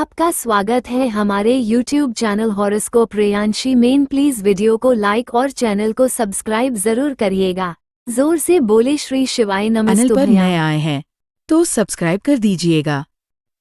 आपका स्वागत है हमारे YouTube चैनल हॉरोस्कोप रेयांशी मेन। प्लीज वीडियो को लाइक और चैनल को सब्सक्राइब जरूर करिएगा। जोर से बोले श्री शिवाय चैनल नमस्तु पर भैया। नए आए हैं तो सब्सक्राइब कर दीजिएगा।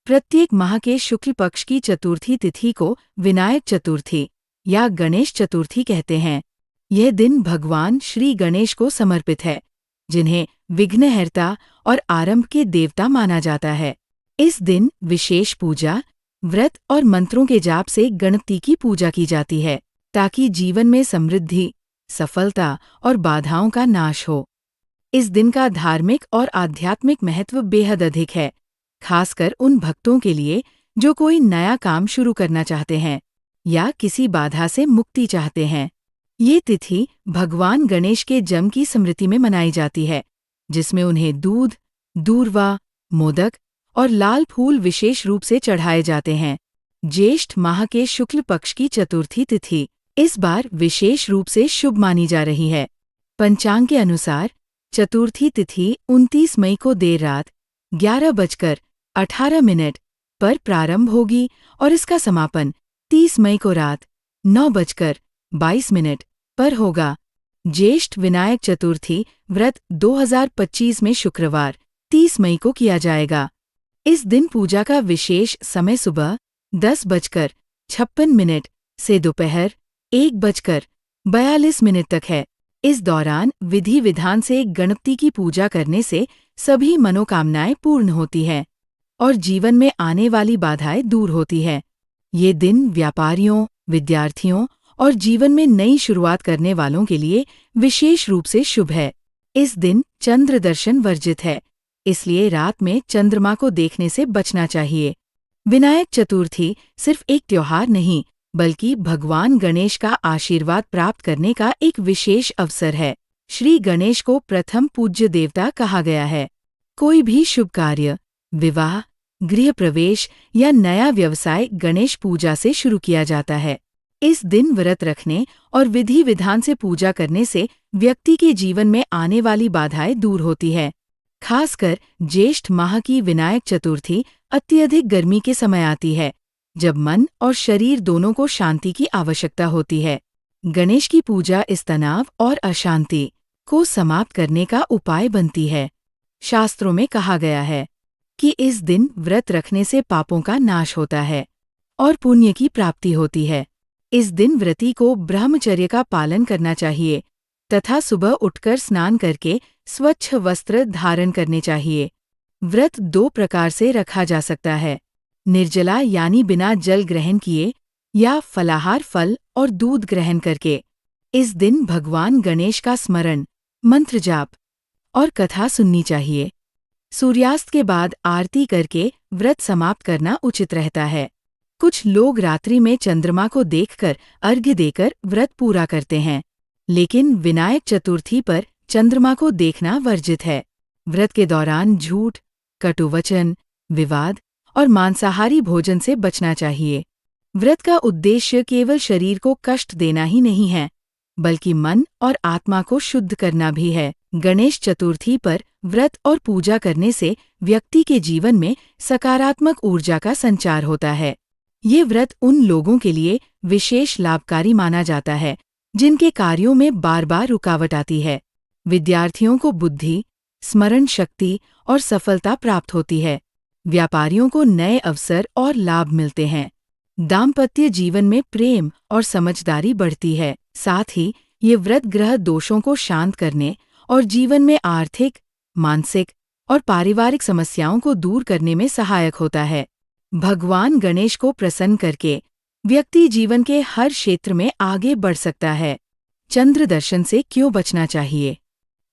प्रत्येक माह के शुक्ल पक्ष की चतुर्थी तिथि को विनायक चतुर्थी या गणेश चतुर्थी कहते हैं। यह दिन भगवान श्री गणेश को समर्पित है, जिन्हें विघ्नहर्ता और आरंभ के देवता माना जाता है। इस दिन विशेष पूजा, व्रत और मंत्रों के जाप से गणपति की पूजा की जाती है, ताकि जीवन में समृद्धि, सफलता और बाधाओं का नाश हो। इस दिन का धार्मिक और आध्यात्मिक महत्व बेहद अधिक है, खासकर उन भक्तों के लिए जो कोई नया काम शुरू करना चाहते हैं या किसी बाधा से मुक्ति चाहते हैं। ये तिथि भगवान गणेश के जन्म की स्मृति में मनाई जाती है, जिसमें उन्हें दूध, दूर्वा, मोदक और लाल फूल विशेष रूप से चढ़ाए जाते हैं। ज्येष्ठ माह के शुक्ल पक्ष की चतुर्थी तिथि इस बार विशेष रूप से शुभ मानी जा रही है। पंचांग के अनुसार चतुर्थी तिथि 29 मई को देर रात 11:18 पर प्रारंभ होगी और इसका समापन 30 मई को रात 9:22 पर होगा। ज्येष्ठ विनायक चतुर्थी व्रत 2025 में शुक्रवार 30 मई को किया जाएगा। इस दिन पूजा का विशेष समय सुबह 10:56 से दोपहर 1:42 तक है। इस दौरान विधि विधान से गणपति की पूजा करने से सभी मनोकामनाएं पूर्ण होती हैं और जीवन में आने वाली बाधाएं दूर होती हैं। ये दिन व्यापारियों, विद्यार्थियों और जीवन में नई शुरुआत करने वालों के लिए विशेष रूप से शुभ है। इस दिन चंद्र दर्शन वर्जित है, इसलिए रात में चंद्रमा को देखने से बचना चाहिए। विनायक चतुर्थी सिर्फ एक त्योहार नहीं, बल्कि भगवान गणेश का आशीर्वाद प्राप्त करने का एक विशेष अवसर है। श्री गणेश को प्रथम पूज्य देवता कहा गया है। कोई भी शुभ कार्य, विवाह, गृह प्रवेश या नया व्यवसाय गणेश पूजा से शुरू किया जाता है। इस दिन व्रत रखने और विधि विधान से पूजा करने से व्यक्ति के जीवन में आने वाली बाधाएं दूर होती है। खासकर ज्येष्ठ माह की विनायक चतुर्थी अत्यधिक गर्मी के समय आती है, जब मन और शरीर दोनों को शांति की आवश्यकता होती है। गणेश की पूजा इस तनाव और अशांति को समाप्त करने का उपाय बनती है। शास्त्रों में कहा गया है कि इस दिन व्रत रखने से पापों का नाश होता है और पुण्य की प्राप्ति होती है। इस दिन व्रती को ब्रह्मचर्य का पालन करना चाहिए तथा सुबह उठकर स्नान करके स्वच्छ वस्त्र धारण करने चाहिए। व्रत 2 प्रकार से रखा जा सकता है, निर्जला यानी बिना जल ग्रहण किए या फलाहार फल और दूध ग्रहण करके। इस दिन भगवान गणेश का स्मरण, मंत्र जाप और कथा सुननी चाहिए। सूर्यास्त के बाद आरती करके व्रत समाप्त करना उचित रहता है। कुछ लोग रात्रि में चंद्रमा को देखकर अर्घ्य देकर व्रत पूरा करते हैं, लेकिन विनायक चतुर्थी पर चंद्रमा को देखना वर्जित है। व्रत के दौरान झूठ, कटुवचन, विवाद और मांसाहारी भोजन से बचना चाहिए। व्रत का उद्देश्य केवल शरीर को कष्ट देना ही नहीं है, बल्कि मन और आत्मा को शुद्ध करना भी है। गणेश चतुर्थी पर व्रत और पूजा करने से व्यक्ति के जीवन में सकारात्मक ऊर्जा का संचार होता है। ये व्रत उन लोगों के लिए विशेष लाभकारी माना जाता है जिनके कार्यों में बार बार रुकावट आती है। विद्यार्थियों को बुद्धि, स्मरण शक्ति और सफलता प्राप्त होती है। व्यापारियों को नए अवसर और लाभ मिलते हैं। दाम्पत्य जीवन में प्रेम और समझदारी बढ़ती है। साथ ही ये व्रत ग्रह दोषों को शांत करने और जीवन में आर्थिक, मानसिक और पारिवारिक समस्याओं को दूर करने में सहायक होता है। भगवान गणेश को प्रसन्न करके व्यक्ति जीवन के हर क्षेत्र में आगे बढ़ सकता है। चंद्र दर्शन से क्यों बचना चाहिए?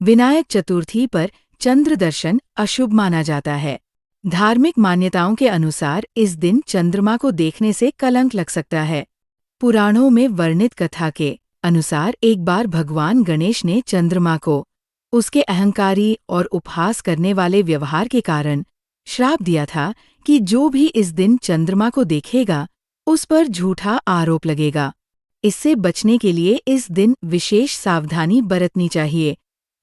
विनायक चतुर्थी पर चंद्र दर्शन अशुभ माना जाता है। धार्मिक मान्यताओं के अनुसार इस दिन चंद्रमा को देखने से कलंक लग सकता है। पुराणों में वर्णित कथा के अनुसार एक बार भगवान गणेश ने चंद्रमा को उसके अहंकारी और उपहास करने वाले व्यवहार के कारण श्राप दिया था कि जो भी इस दिन चंद्रमा को देखेगा उस पर झूठा आरोप लगेगा। इससे बचने के लिए इस दिन विशेष सावधानी बरतनी चाहिए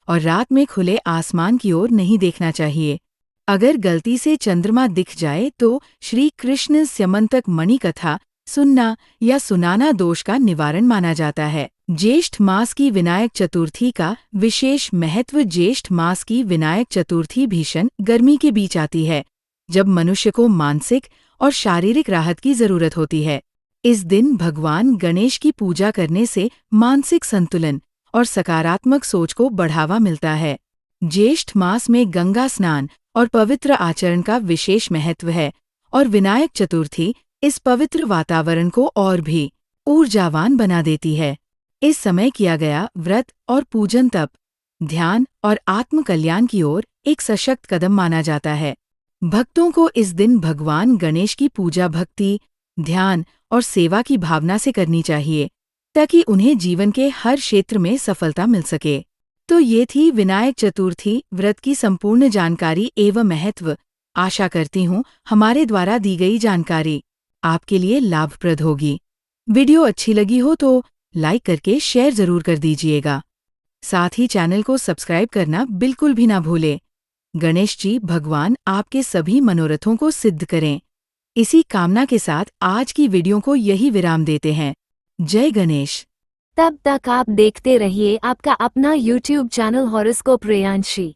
और रात में खुले आसमान की ओर नहीं देखना चाहिए। अगर गलती से चंद्रमा दिख जाए तो श्री कृष्ण स्यमंतक मणि कथा सुनना या सुनाना दोष का निवारण माना जाता है। ज्येष्ठ मास की विनायक चतुर्थी का विशेष महत्व। ज्येष्ठ मास की विनायक चतुर्थी भीषण गर्मी के बीच आती है, जब मनुष्य को मानसिक और शारीरिक राहत की जरूरत होती है। इस दिन भगवान गणेश की पूजा करने से मानसिक संतुलन और सकारात्मक सोच को बढ़ावा मिलता है। ज्येष्ठ मास में गंगा स्नान और पवित्र आचरण का विशेष महत्व है और विनायक चतुर्थी इस पवित्र वातावरण को और भी ऊर्जावान बना देती है। इस समय किया गया व्रत और पूजन तप, ध्यान और आत्म कल्याण की ओर एक सशक्त कदम माना जाता है। भक्तों को इस दिन भगवान गणेश की पूजा भक्ति, ध्यान और सेवा की भावना से करनी चाहिए, ताकि उन्हें जीवन के हर क्षेत्र में सफलता मिल सके। तो ये थी विनायक चतुर्थी व्रत की संपूर्ण जानकारी एवं महत्व। आशा करती हूँ हमारे द्वारा दी गई जानकारी आपके लिए लाभप्रद होगी। वीडियो अच्छी लगी हो तो लाइक करके शेयर जरूर कर दीजिएगा। साथ ही चैनल को सब्सक्राइब करना बिल्कुल भी ना भूलें। गणेश जी भगवान आपके सभी मनोरथों को सिद्ध करें। इसी कामना के साथ आज की वीडियो को यही विराम देते हैं। जय गणेश। तब तक आप देखते रहिए आपका अपना YouTube चैनल हॉरोस्कोप प्रेयांशी।